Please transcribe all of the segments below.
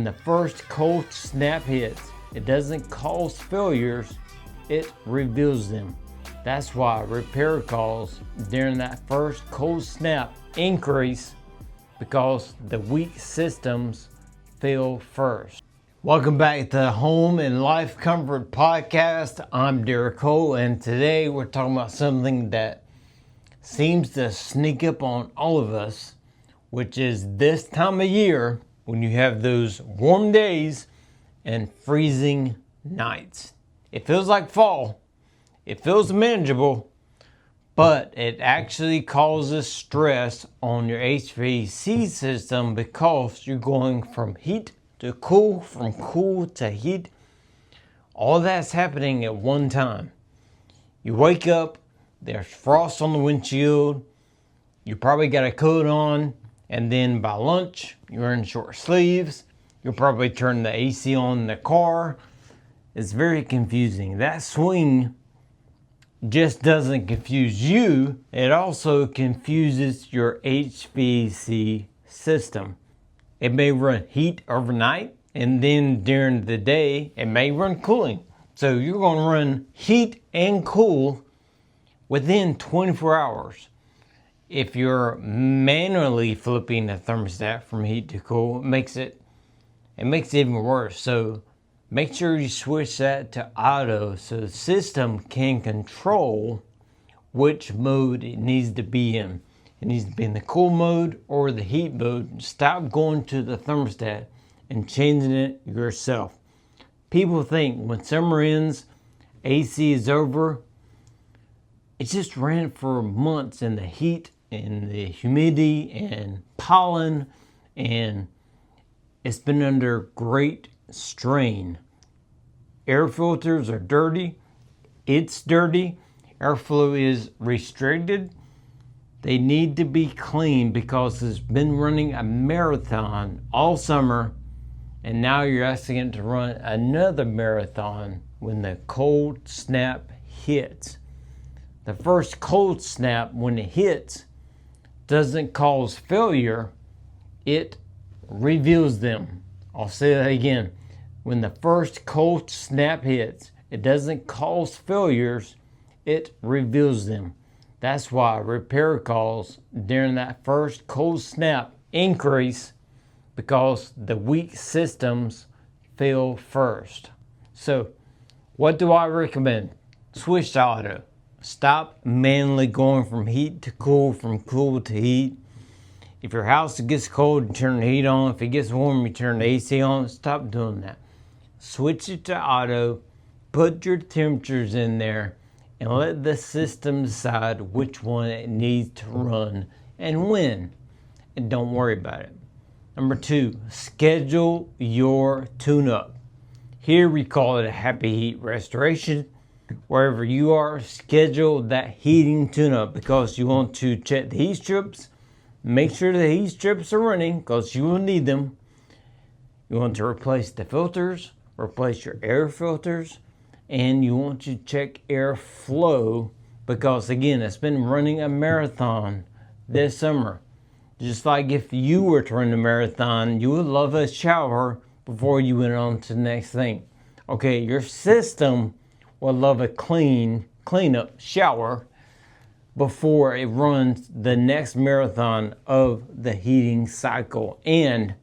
the first cold snap hits, it doesn't cause failures, it reveals them. That's why repair calls during that first cold snap increase, because the weak systems fail first. Welcome back to the Home and Life Comfort Podcast. I'm Derek Cole, and today we're talking about something that seems to sneak up on all of us, which is this time of year when you have those warm days and freezing nights. It feels like fall. It feels manageable, but it actually causes stress on your HVAC system because you're going from heat to cool, from cool to heat. All that's happening at one time. You wake up, there's frost on the windshield, you probably got a coat on, and then by lunch, you're in short sleeves. You'll probably turn the AC on in the car. It's very confusing. That swing just doesn't confuse you. It also confuses your HVAC system. It may run heat overnight, and then during the day, it may run cooling. So you're going to run heat and cool within 24 hours. If you're manually flipping the thermostat from heat to cool, it makes it even worse. So make sure you switch that to auto so the system can control which mode it needs to be in. It needs to be in the cool mode or the heat mode. Stop going to the thermostat and changing it yourself. People think when summer ends, AC is over. It just ran for months in the heat and the humidity and pollen, and it's been under great strain. Air filters are dirty. It's dirty. Airflow is restricted. They need to be cleaned because it's been running a marathon all summer, and now you're asking it to run another marathon when the cold snap hits. The first cold snap, when it hits, doesn't cause failure, it reveals them. I'll say that again. When the first cold snap hits, it doesn't cause failures, it reveals them. That's why repair calls during that first cold snap increase, because the weak systems fail first. So, what do I recommend? Switch to auto. Stop manually going from heat to cool, from cool to heat. If your house gets cold, you turn the heat on. If it gets warm, you turn the AC on. Stop doing that. Switch it to auto. Put your temperatures in there and let the system decide which one it needs to run and when. And don't worry about it. Number 2, schedule your tune-up. Here we call it a happy heat restoration. Wherever you are, schedule that heating tune-up because you want to check the heat strips. Make sure the heat strips are running because you will need them. You want to replace the filters, replace your air filters, and you want to check airflow because, again, it's been running a marathon this summer. Just like if you were to run a marathon, you would love a shower before you went on to the next thing. Okay, your system will love a cleanup shower before it runs the next marathon of the heating cycle. And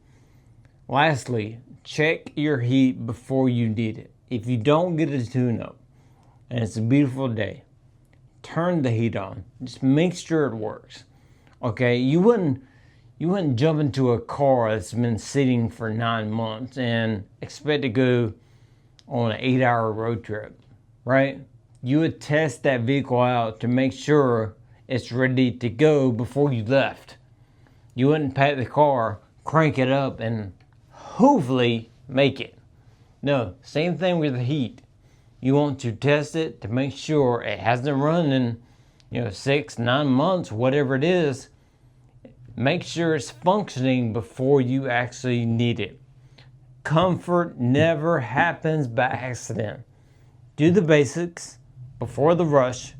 lastly, check your heat before you need it. If you don't get a tune-up and it's a beautiful day, turn the heat on. Just make sure it works. Okay, you wouldn't jump into a car that's been sitting for 9 months and expect to go on an 8-hour road trip, right? You would test that vehicle out to make sure it's ready to go before you left. You wouldn't pack the car, crank it up, and hopefully make it. No, same thing with the heat. You want to test it to make sure it hasn't run in 6, 9 months, whatever it is. Make sure it's functioning before you actually need it. Comfort never happens by accident. Do the basics before the rush.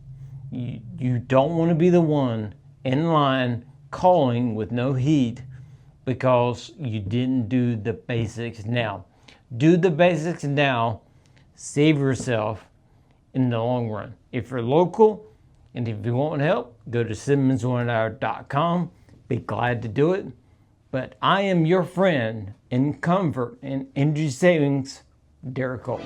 You don't want to be the one in line calling with no heat because you didn't do the basics now. Do the basics now, save yourself in the long run. If you're local and if you want help, go to simmons1hour.com. Be glad to do it. But I am your friend in comfort and energy savings, Derek Cole.